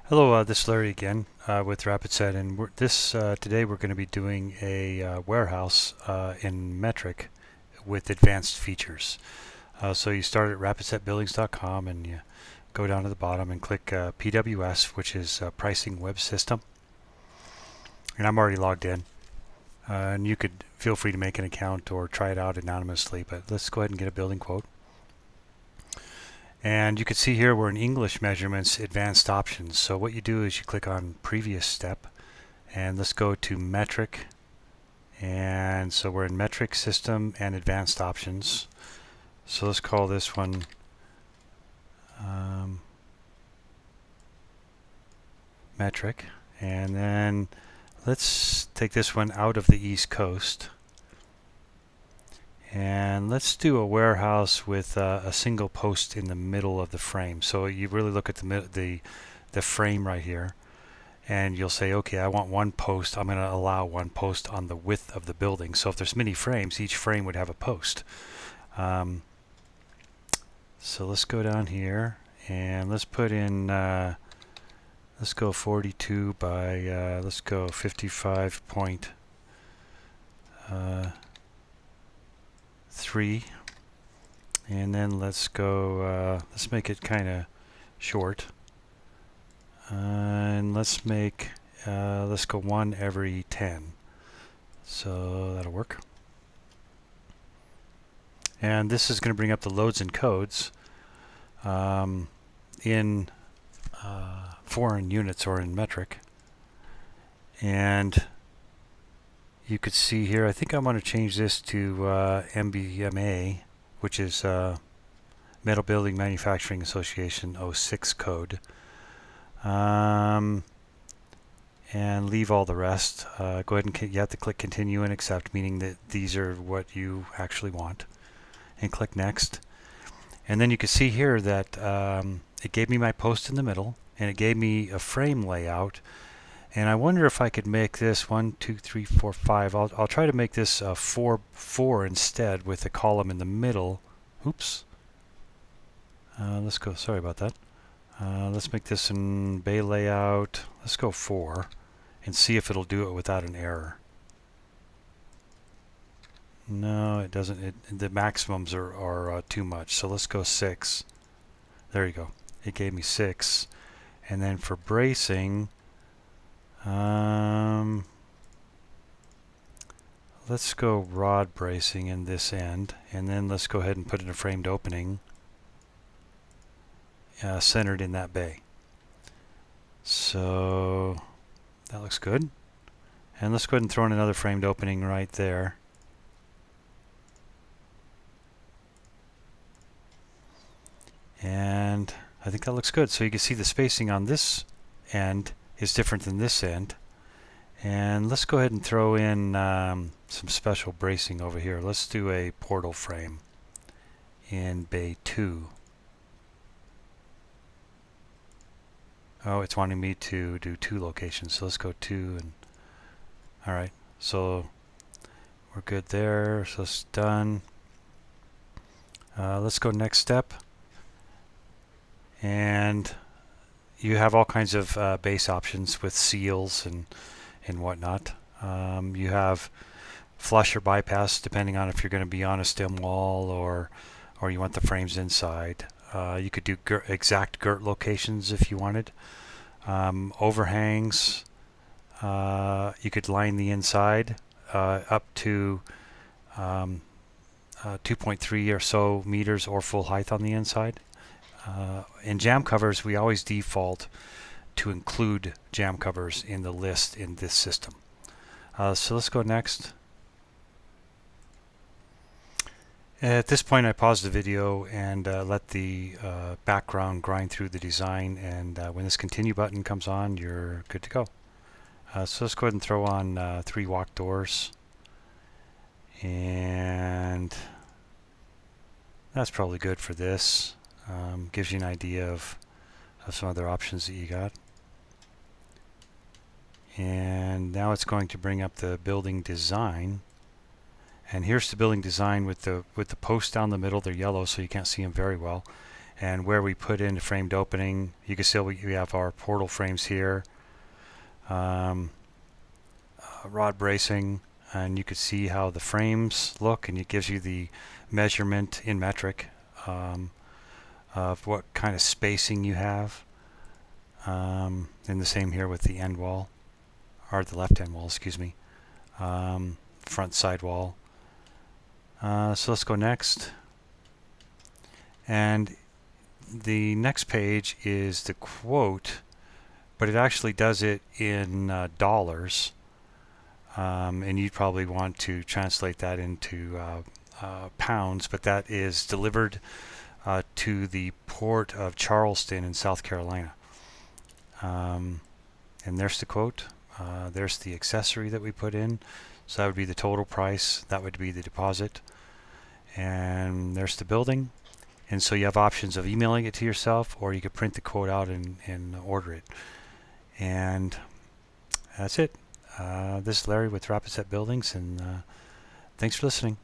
Hello, this is Larry again with RapidSet, and today we're going to be doing a warehouse in metric with advanced features. So you start at rapidsetbuildings.com and you go down to the bottom and click PWS, which is Pricing Web System. And I'm already logged in, and you could feel free to make an account or try it out anonymously, but let's go ahead and get a building quote. And you can see here we're in English measurements, advanced options. So what you do is you click on previous step, and let's go to metric. And so we're in metric, system, and advanced options. So let's call this one metric. And then let's take this one out of the East Coast. And let's do a warehouse with a single post in the middle of the frame. So you really look at the frame right here, and you'll say, okay, I want one post. I'm going to allow one post on the width of the building. So if there's many frames, each frame would have a post. So let's go down here and let's put in, let's go 42 by, let's go 55.3, and then let's go, let's make it kind of short, and let's go 1 every 10, so that'll work. And this is going to bring up the loads and codes in foreign units or in metric. And you could see here, I think I want to change this to MBMA, which is Metal Building Manufacturing Association 06 code. And leave all the rest. Go ahead and you have to click continue and accept, meaning that these are what you actually want. And click next. And then you can see here that it gave me my post in the middle, and it gave me a frame layout. And I wonder if I could make this 1, 2, 3, 4, 5. I'll try to make this 4, 4 instead, with a column in the middle. Oops. Let's go. Sorry about that. Let's make this in bay layout. Let's go 4 and see if it'll do it without an error. No, it doesn't. The maximums are too much. So let's go 6. There you go. It gave me 6. And then for bracing, let's go rod bracing in this end. And then let's go ahead and put in a framed opening centered in that bay. So that looks good. And let's go ahead and throw in another framed opening right there. And I think that looks good. So you can see the spacing on this end is different than this end. And let's go ahead and throw in some special bracing over here. Let's do a portal frame in bay 2. Oh, it's wanting me to do 2 locations. So let's go 2 and alright. So we're good there. So it's done. Let's go next step. And you have all kinds of base options with seals and whatnot. You have flush or bypass depending on if you're going to be on a stem wall or you want the frames inside. You could do exact girt locations if you wanted. Overhangs, you could line the inside up to 2.3 or so meters or full height on the inside. In jam covers, we always default to include jam covers in the list in this system. So let's go next. At this point, I pause the video and let the background grind through the design, and when this continue button comes on, you're good to go. So let's go ahead and throw on 3 walk doors, and that's probably good for this. Gives you an idea of some other options that you got. And now it's going to bring up the building design. And here's the building design with the posts down the middle. They're yellow, so you can't see them very well. and where we put in the framed opening. You can see we have our portal frames here, rod bracing, and you can see how the frames look, and it gives you the measurement in metric of what kind of spacing you have. And the same here with the end wall, or the left end wall, excuse me, front side wall. So let's go next. And the next page is the quote, but it actually does it in dollars. And you'd probably want to translate that into pounds, but that is delivered to the port of Charleston in South Carolina. And there's the quote. There's the accessory that we put in. So that would be the total price. That would be the deposit. And there's the building. And so you have options of emailing it to yourself, or you could print the quote out and order it. And that's it. This is Larry with Rapid Set Buildings, and thanks for listening.